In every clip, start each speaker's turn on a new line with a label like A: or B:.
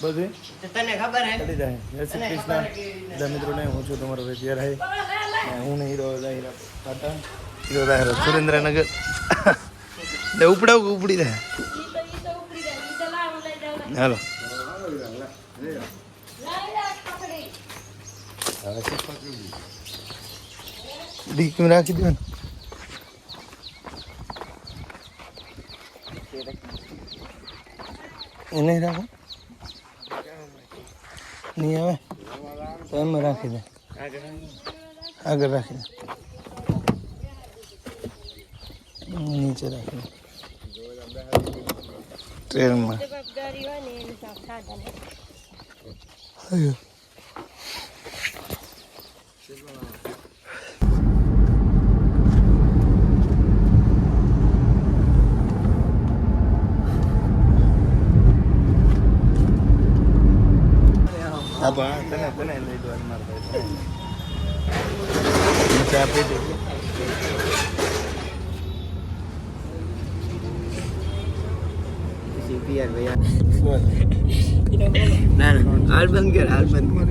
A: બધું
B: તને ખબર હે
A: ચડી જાય. જય શ્રી કૃષ્ણ બધા મિત્રોને. હું છું તમારો વેચિયાર હે. હું ને હીરો દાહિરા પાટણ, હીરો દાહિરા સુરેન્દ્રનગર. લે ઉપડાવ ઉપડી જાય. હાલો ડીકી રાખી દો ને. એને રાખો નહીં આવે તો એમ રાખી દે. આગળ રાખી દે, નીચે રાખી દે ટ્રેનમાં. તને લઈ દો મારા ભાઈ ચા પી દે.
B: હાલ બંધ કર, હાલ બંધ કર.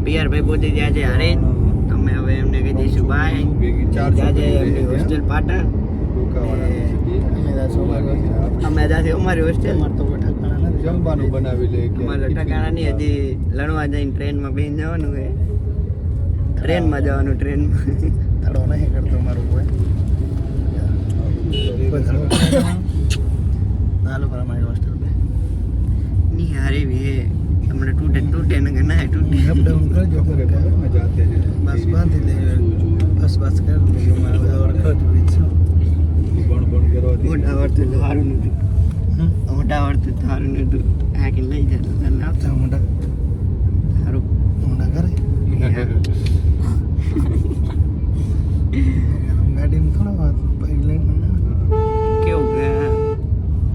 B: પિયર ભાઈ પહોંચી ગયા છે હારે. અમે હવે એમને કહી દઈશું બાય. ત્યાં છે એમની હોસ્ટેલ પાટણ. અમે ત્યાંથી અમારી હોસ્ટેલ
A: જમવાનું બનાવી લે.
B: અમારે ઠકાણા નહીં, હજી લણવા જઈને ટ્રેનમાં બેસી જવાનું છે. ટ્રેનમાં જવાનું, ટ્રેનમાં.
A: તડો નહીં કરતો મારું કોઈ. નાલો પર અમારી હોસ્ટેલ पे
B: नहीं हारे भी है हमने टूटे न करना है टूटे
A: अप डाउन कर जो कर में जाते हैं बस बांध दे बस कर दे मारा और कट बीच बण करो दी
B: ओटा वर्त हारू न ओटा वर्त हारू न आके લઈ જા ના
A: તા મોટા
B: હારું
A: મોટા કરે ગાડી में थोड़ा बात पहले
B: કેવું કે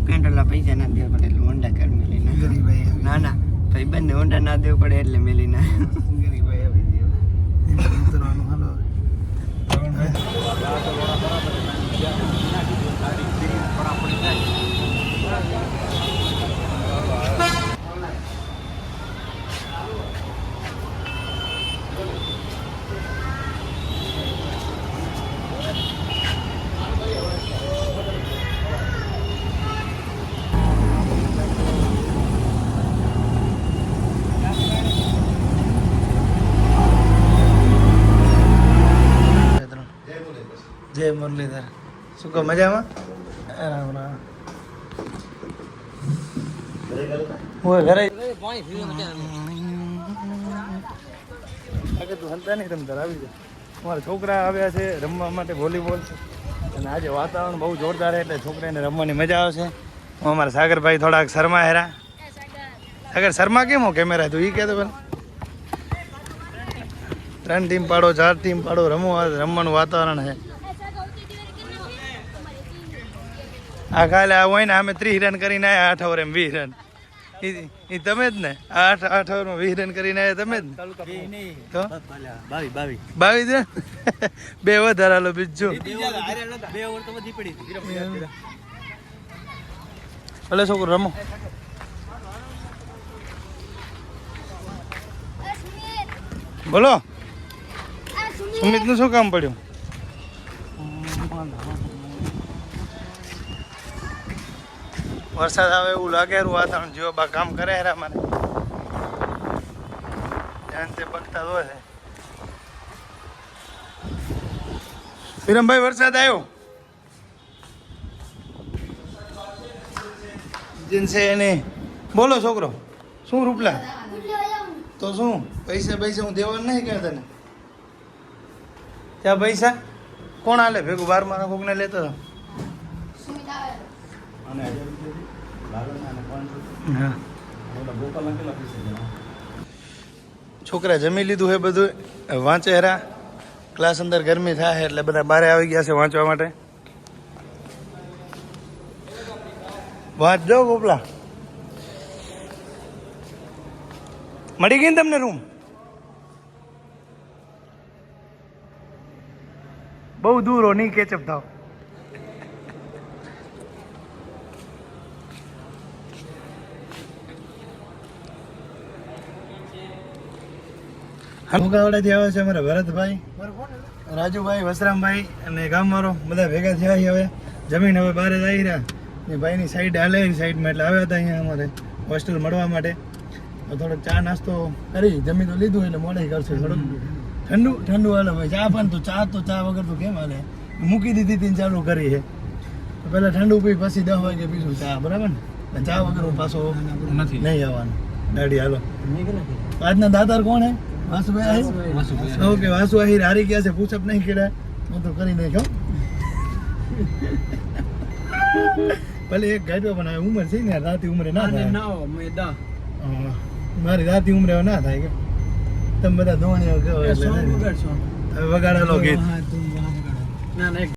B: પેન્ડલા પૈસા ના દેવા પડે એટલે હોન્ડા કાર મેલી ના
A: ગરીબ ભાઈ
B: ના ના ભાઈ બંને હોન્ડા ના દેવું પડે એટલે મેલી ના
A: ગરીબ ભાઈ આવી ગયો ઉતરવાનું હાલો. જય મુરલીધર. શું કહો મજામાં? રામ રામ. હું ઘરે આગળ તું હલતા નહીં રમતા આવી જાય. અમારા છોકરા આવ્યા છે રમવા માટે વોલીબોલ, અને આજે વાતાવરણ બહુ જોરદાર એટલે છોકરાને રમવાની મજા આવશે. હું અમારા સાગરભાઈ થોડાક શર્મા હેરા. સાગર શર્મા કેમ હો કેમેરા તું એ કહેતો પેલા. 3 ટીમ પાડો 4 ટીમ પાડો, રમવાનું વાતાવરણ છે. આ કાલે આ હોય ને અમે 30 રન કરીને આવ્યા 8 ઓવર એમ 20 રન. એ તમે જ ને 8 ઓવરમાં 20 રન કરીને આવ્યા તમે જ ને. તો 22 રન 2 વધારે હાલો બીજું. ભલે છોકરો રમો. બોલો સુમિતનું શું કામ પડ્યું? વરસાદ આવે એવું લાગે વાતાવરણ જેવો બા કામ કરે હેરા મારે ધ્યાન તે બગતા હોય છે. વિરમભાઈ વરસાદ આવ્યો જીનસે એને બોલો છોકરો શું રૂપલા તો શું પૈસા હું દેવાનું નહીં કહેતા તને. ત્યાં પૈસા કોણ હાલે ભેગું 12 કોકને લેતો હતો. છોકરા જમી લીધું હે બધું, વાંચે હેરા. ક્લાસ અંદર ગરમી થાય એટલે બધા બહાર આવી ગયા છે વાંચવા માટે. વાંચજો ગોપલા. મળી ગઈ ને તમને રૂમ? બહુ દૂર હો, નહીં કેચઅપ થાવ. મુકાવાડાથી આવે છે અમારા ભરતભાઈ, રાજુભાઈ, વસરામભાઈ અને ગામવાળો બધા ભેગા થયા છે. હવે જમીન હવે બહાર જ આવી રહ્યા ને ભાઈની સાઈડ હાલે સાઈડમાં એટલે આવ્યા હતા અહીંયા અમારે હોસ્ટેલ મળવા માટે. તો થોડોક ચા નાસ્તો કરી જમી તો લીધું એટલે મોડે કરશે થોડુંક ઠંડુ ઠંડુ હાલે ભાઈ. ચા પણ તો ચા વગર તો કેમ હાલે, મૂકી દીધી હતી ને ચાલુ કરી છે. તો પહેલાં ઠંડુ પી પછી 10 વાગે પીશું ચા, બરાબર ને? ચા વગર હું પાછો નથી નહીં આવવાનું. દાડી હાલો. આજના દાતાર કોણ હે? વાસુભાઈ આહિર. ઓકે, વાસુ આહિર હારી ગયા છે, પૂછપ નહીં કર્યા હું તો કરી નાખ્યો. ભલે એક ગાડવા પણ હવે ઉંમર છે ને, રાતી ઉંમરે ના થાય. મારી રાતી ઉંમરે ના થાય કે તમે બધા ધોણી હવે વગાડેલો ગીત.